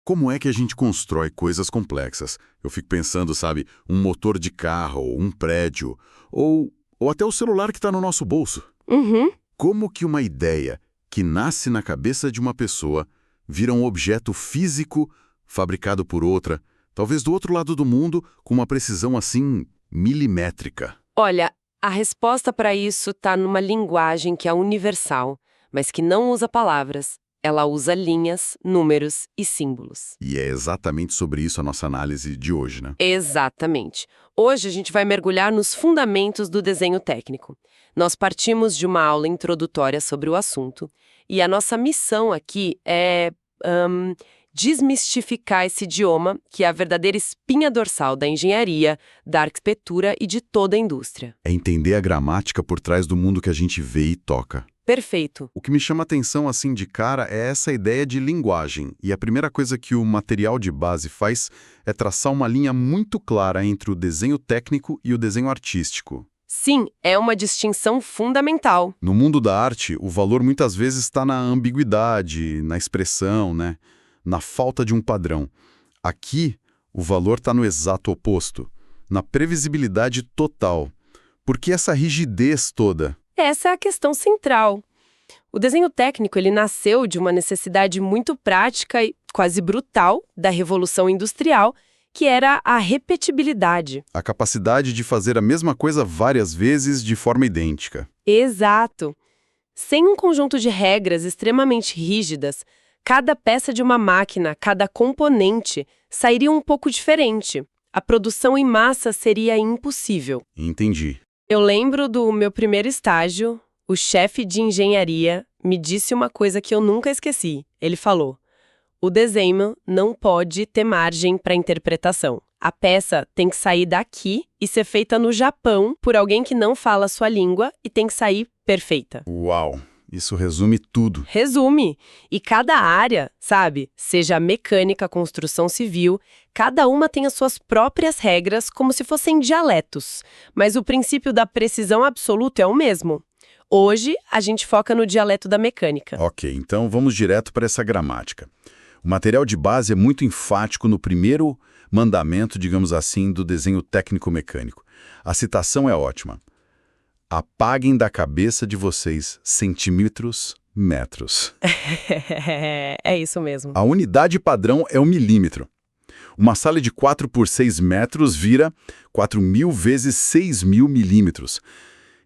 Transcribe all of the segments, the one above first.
Como é que a gente constrói coisas complexas? Eu fico pensando, sabe, um motor de carro, ou um prédio, ou até o celular que está no nosso bolso. Uhum. Como que uma ideia que nasce na cabeça de uma pessoa vira um objeto físico fabricado por outra, talvez do outro lado do mundo, com uma precisão assim milimétrica? Olha, a resposta para isso está numa linguagem que é universal, mas que não usa palavras. Ela usa linhas, números e símbolos. E é exatamente sobre isso a nossa análise de hoje, né? Exatamente. Hoje a gente vai mergulhar nos fundamentos do desenho técnico. Nós partimos de uma aula introdutória sobre o assunto, e a nossa missão aqui é desmistificar esse idioma que é a verdadeira espinha dorsal da engenharia, da arquitetura e de toda a indústria. É entender a gramática por trás do mundo que a gente vê e toca. Perfeito. O que me chama atenção assim de cara é essa ideia de linguagem, e a primeira coisa que o material de base faz é traçar uma linha muito clara entre o desenho técnico e o desenho artístico. Sim, é uma distinção fundamental. No mundo da arte, o valor muitas vezes está na ambiguidade, na expressão, né? Na falta de um padrão. Aqui, o valor está no exato oposto, na previsibilidade total. Por que essa rigidez toda? Essa é a questão central. O desenho técnico ele nasceu de uma necessidade muito prática e quase brutal da Revolução Industrial, que era a repetibilidade. A capacidade de fazer a mesma coisa várias vezes de forma idêntica. Exato. Sem um conjunto de regras extremamente rígidas, cada peça de uma máquina, cada componente, sairia um pouco diferente. A produção em massa seria impossível. Entendi. Eu lembro do meu primeiro estágio, o chefe de engenharia me disse uma coisa que eu nunca esqueci. Ele falou: o desenho não pode ter margem para interpretação. A peça tem que sair daqui e ser feita no Japão por alguém que não fala a sua língua e tem que sair perfeita. Uau! Isso resume tudo. Resume. E cada área, sabe, seja mecânica, construção civil, cada uma tem as suas próprias regras como se fossem dialetos. Mas o princípio da precisão absoluta é o mesmo. Hoje, a gente foca no dialeto da mecânica. Ok, então vamos direto para essa gramática. O material de base é muito enfático no primeiro mandamento, digamos assim, do desenho técnico-mecânico. A citação é ótima. Apaguem da cabeça de vocês centímetros, metros. É isso mesmo. A unidade padrão é o milímetro. Uma sala de 4 por 6 metros vira 4.000 vezes 6.000 milímetros.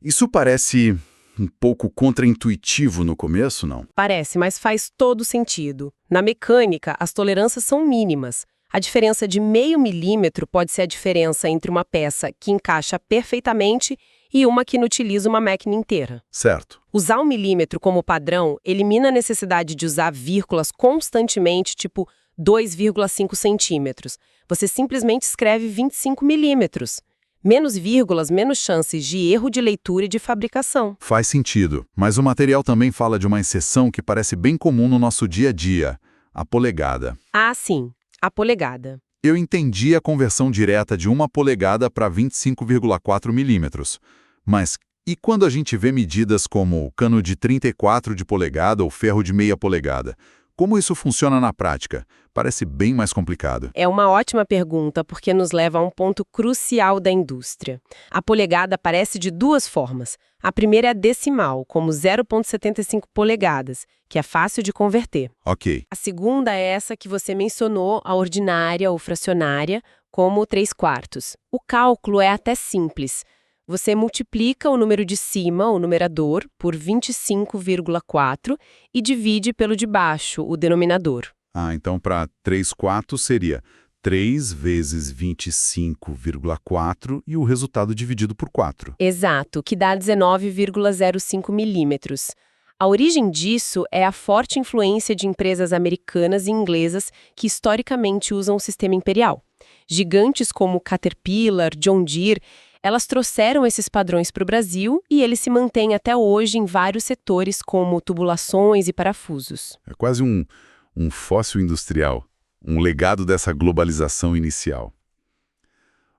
Isso parece um pouco contraintuitivo no começo, não? Parece, mas faz todo sentido. Na mecânica, as tolerâncias são mínimas. A diferença de meio milímetro pode ser a diferença entre uma peça que encaixa perfeitamente e uma que inutiliza uma máquina inteira. Certo. Usar um milímetro como padrão elimina a necessidade de usar vírgulas constantemente, tipo 2,5 centímetros. Você simplesmente escreve 25 milímetros. Menos vírgulas, menos chances de erro de leitura e de fabricação. Faz sentido, mas o material também fala de uma exceção que parece bem comum no nosso dia a dia, a polegada. Ah, sim, a polegada. Eu entendi a conversão direta de 1 polegada para 25,4 milímetros. Mas e quando a gente vê medidas como cano de 34 de polegada ou ferro de meia polegada? Como isso funciona na prática? Parece bem mais complicado. É uma ótima pergunta porque nos leva a um ponto crucial da indústria. A polegada aparece de duas formas. A primeira é a decimal, como 0,75 polegadas, que é fácil de converter. Ok. A segunda é essa que você mencionou, a ordinária ou fracionária, como 3/4. O cálculo é até simples. Você multiplica o número de cima, o numerador, por 25,4 e divide pelo de baixo, o denominador. Ah, então para 3/4 seria 3 vezes 25,4 e o resultado dividido por 4. Exato, que dá 19,05 milímetros. A origem disso é a forte influência de empresas americanas e inglesas que historicamente usam o sistema imperial. Gigantes como Caterpillar, John Deere, elas trouxeram esses padrões para o Brasil e eles se mantêm até hoje em vários setores como tubulações e parafusos. É quase um fóssil industrial, um legado dessa globalização inicial.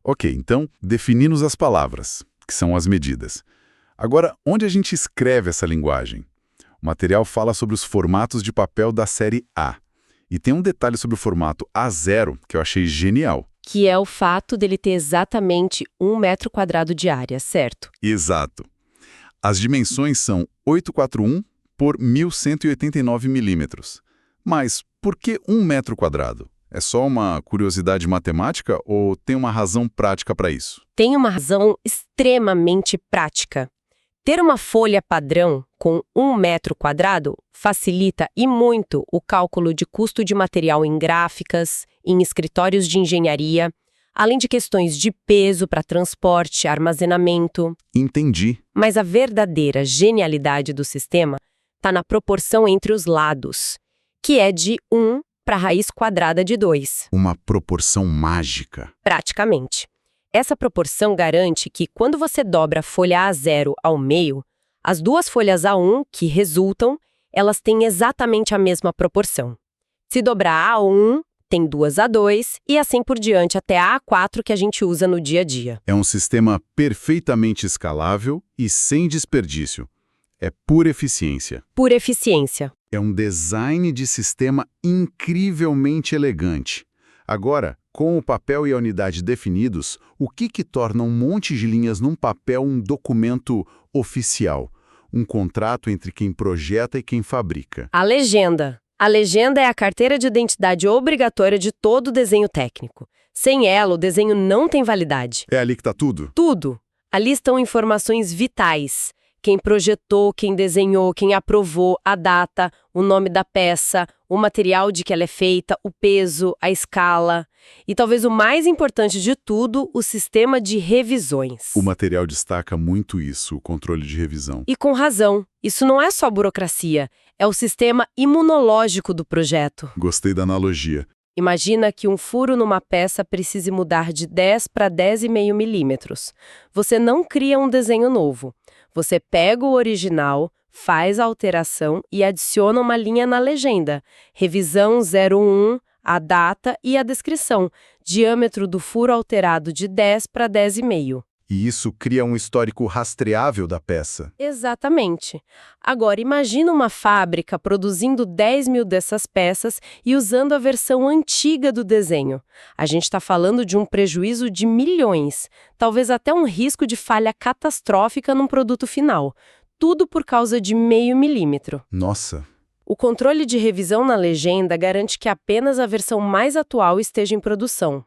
Ok, então definimos as palavras, que são as medidas. Agora, onde a gente escreve essa linguagem? O material fala sobre os formatos de papel da série A. E tem um detalhe sobre o formato A0 que eu achei genial. Que é o fato dele ter exatamente 1 metro quadrado de área, certo? Exato. As dimensões são 841 por 1.189 milímetros. Mas por que 1 metro quadrado? É só uma curiosidade matemática ou tem uma razão prática para isso? Tem uma razão extremamente prática. Ter uma folha padrão com 1 metro quadrado facilita e muito o cálculo de custo de material em gráficas, em escritórios de engenharia, além de questões de peso para transporte, armazenamento. Entendi. Mas a verdadeira genialidade do sistema está na proporção entre os lados, que é de 1 para a raiz quadrada de 2. Uma proporção mágica. Praticamente. Essa proporção garante que, quando você dobra a folha A0 ao meio, as duas folhas A1 que resultam, elas têm exatamente a mesma proporção. Se dobrar a A1, tem duas A2 e assim por diante até a A4 que a gente usa no dia a dia. É um sistema perfeitamente escalável e sem desperdício. É pura eficiência. Pura eficiência. É um design de sistema incrivelmente elegante. Agora, com o papel e a unidade definidos, o que torna um monte de linhas num papel um documento oficial? Um contrato entre quem projeta e quem fabrica. A legenda. A legenda é a carteira de identidade obrigatória de todo desenho técnico. Sem ela, o desenho não tem validade. É ali que está tudo? Tudo. Ali estão informações vitais. Quem projetou, quem desenhou, quem aprovou, a data, o nome da peça, o material de que ela é feita, o peso, a escala. E talvez o mais importante de tudo, o sistema de revisões. O material destaca muito isso, o controle de revisão. E com razão. Isso não é só burocracia, é o sistema imunológico do projeto. Gostei da analogia. Imagina que um furo numa peça precise mudar de 10 para 10,5 milímetros. Você não cria um desenho novo. Você pega o original, faz a alteração e adiciona uma linha na legenda. Revisão 01, a data e a descrição. Diâmetro do furo alterado de 10 para 10,5. E isso cria um histórico rastreável da peça. Exatamente. Agora, imagina uma fábrica produzindo 10 mil dessas peças e usando a versão antiga do desenho. A gente está falando de um prejuízo de milhões, talvez até um risco de falha catastrófica num produto final. Tudo por causa de meio milímetro. Nossa! O controle de revisão na legenda garante que apenas a versão mais atual esteja em produção.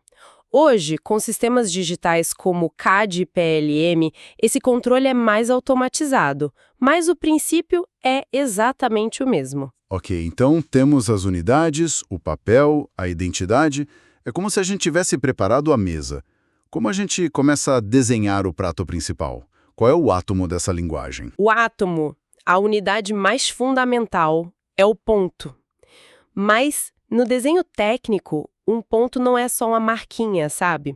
Hoje, com sistemas digitais como CAD e PLM, esse controle é mais automatizado, mas o princípio é exatamente o mesmo. Ok, então temos as unidades, o papel, a identidade. É como se a gente tivesse preparado a mesa. Como a gente começa a desenhar o prato principal? Qual é o átomo dessa linguagem? O átomo, a unidade mais fundamental, é o ponto. Mas, no desenho técnico, um ponto não é só uma marquinha, sabe?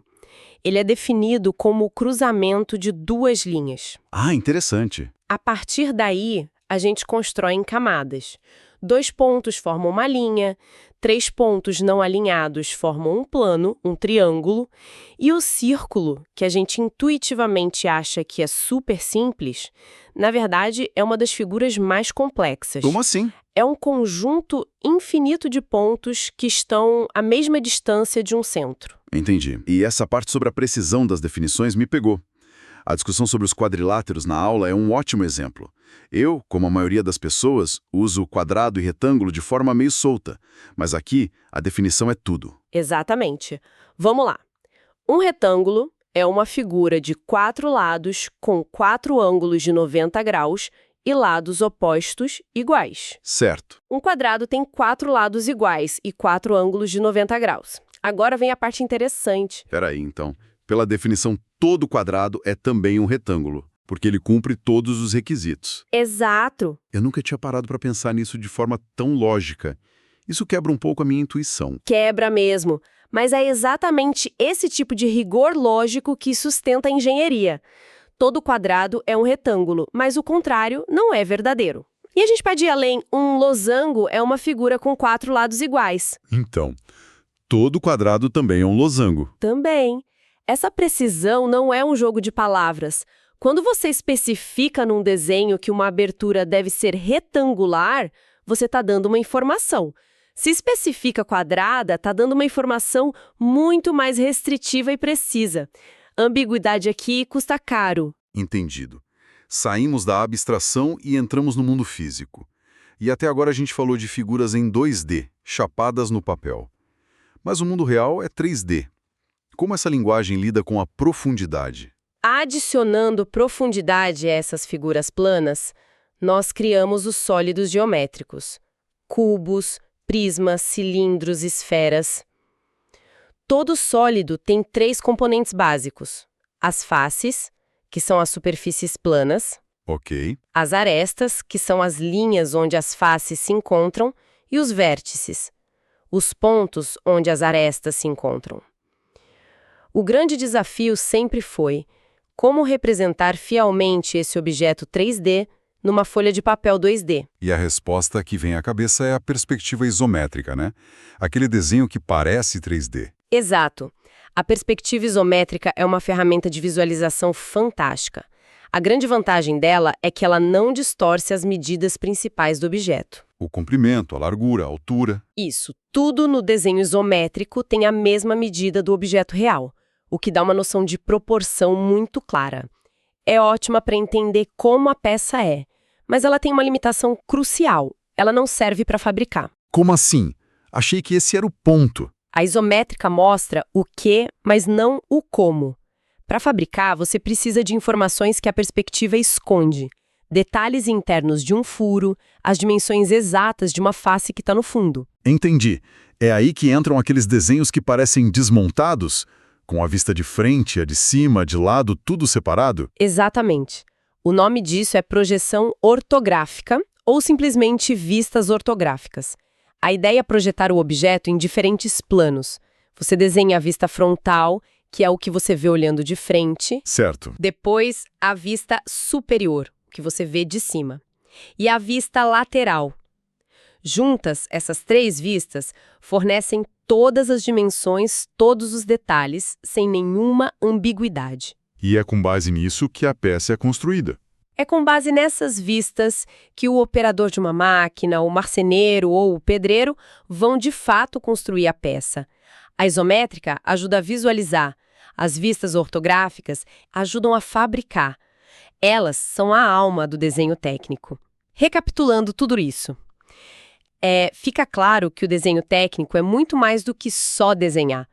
Ele é definido como o cruzamento de duas linhas. Ah, interessante. A partir daí, a gente constrói em camadas. 2 pontos formam uma linha, 3 pontos não alinhados formam um plano, um triângulo, e o círculo, que a gente intuitivamente acha que é super simples, na verdade é uma das figuras mais complexas. Como assim? É um conjunto infinito de pontos que estão à mesma distância de um centro. Entendi. E essa parte sobre a precisão das definições me pegou. A discussão sobre os quadriláteros na aula é um ótimo exemplo. Eu, como a maioria das pessoas, uso quadrado e retângulo de forma meio solta, mas aqui a definição é tudo. Exatamente. Vamos lá. Um retângulo é uma figura de 4 lados com 4 ângulos de 90 graus e lados opostos iguais. Certo. Um quadrado tem 4 lados iguais e 4 ângulos de 90 graus. Agora vem a parte interessante. Peraí, então. Pela definição, todo quadrado é também um retângulo, porque ele cumpre todos os requisitos. Exato. Eu nunca tinha parado para pensar nisso de forma tão lógica. Isso quebra um pouco a minha intuição. Quebra mesmo. Mas é exatamente esse tipo de rigor lógico que sustenta a engenharia. Todo quadrado é um retângulo, mas o contrário não é verdadeiro. E a gente pode ir além. Um losango é uma figura com 4 lados iguais. Então, todo quadrado também é um losango. Também. Essa precisão não é um jogo de palavras. Quando você especifica num desenho que uma abertura deve ser retangular, você está dando uma informação. Se especifica quadrada, está dando uma informação muito mais restritiva e precisa. Ambiguidade aqui custa caro. Entendido. Saímos da abstração e entramos no mundo físico. E até agora a gente falou de figuras em 2D, chapadas no papel. Mas o mundo real é 3D. Como essa linguagem lida com a profundidade? Adicionando profundidade a essas figuras planas, nós criamos os sólidos geométricos. Cubos, prismas, cilindros, esferas. Todo sólido tem 3 componentes básicos. As faces, que são as superfícies planas. Ok. As arestas, que são as linhas onde as faces se encontram, e os vértices, os pontos onde as arestas se encontram. O grande desafio sempre foi como representar fielmente esse objeto 3D numa folha de papel 2D. E a resposta que vem à cabeça é a perspectiva isométrica, né? Aquele desenho que parece 3D. Exato. A perspectiva isométrica é uma ferramenta de visualização fantástica. A grande vantagem dela é que ela não distorce as medidas principais do objeto. O comprimento, a largura, a altura. Isso, tudo no desenho isométrico tem a mesma medida do objeto real, o que dá uma noção de proporção muito clara. É ótima para entender como a peça é, mas ela tem uma limitação crucial. Ela não serve para fabricar. Como assim? Achei que esse era o ponto. A isométrica mostra o que, mas não o como. Para fabricar, você precisa de informações que a perspectiva esconde. Detalhes internos de um furo, as dimensões exatas de uma face que está no fundo. Entendi. É aí que entram aqueles desenhos que parecem desmontados, com a vista de frente, a de cima, de lado, tudo separado? Exatamente. O nome disso é projeção ortográfica ou simplesmente vistas ortográficas. A ideia é projetar o objeto em diferentes planos. Você desenha a vista frontal, que é o que você vê olhando de frente. Certo. Depois, a vista superior, que você vê de cima. E a vista lateral. Juntas, essas 3 vistas fornecem todas as dimensões, todos os detalhes, sem nenhuma ambiguidade. E é com base nisso que a peça é construída. É com base nessas vistas que o operador de uma máquina, o marceneiro ou o pedreiro vão de fato construir a peça. A isométrica ajuda a visualizar. As vistas ortográficas ajudam a fabricar. Elas são a alma do desenho técnico. Recapitulando tudo isso, fica claro que o desenho técnico é muito mais do que só desenhar.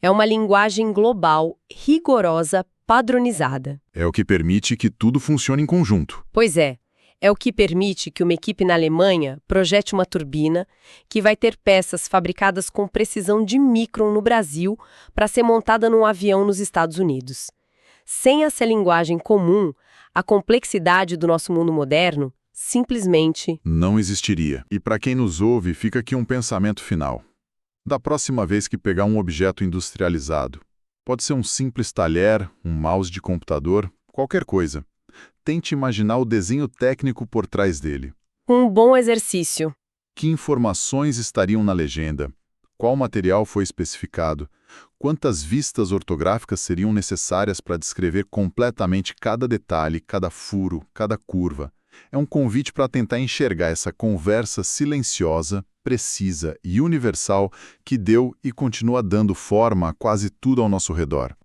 É uma linguagem global, rigorosa, padronizada. É o que permite que tudo funcione em conjunto. Pois é. É o que permite que uma equipe na Alemanha projete uma turbina que vai ter peças fabricadas com precisão de micron no Brasil para ser montada num avião nos Estados Unidos. Sem essa linguagem comum, a complexidade do nosso mundo moderno simplesmente não existiria. E para quem nos ouve, fica aqui um pensamento final. Da próxima vez que pegar um objeto industrializado, pode ser um simples talher, um mouse de computador, qualquer coisa. Tente imaginar o desenho técnico por trás dele. Um bom exercício. Que informações estariam na legenda? Qual material foi especificado? Quantas vistas ortográficas seriam necessárias para descrever completamente cada detalhe, cada furo, cada curva? É um convite para tentar enxergar essa conversa silenciosa, precisa e universal que deu e continua dando forma a quase tudo ao nosso redor.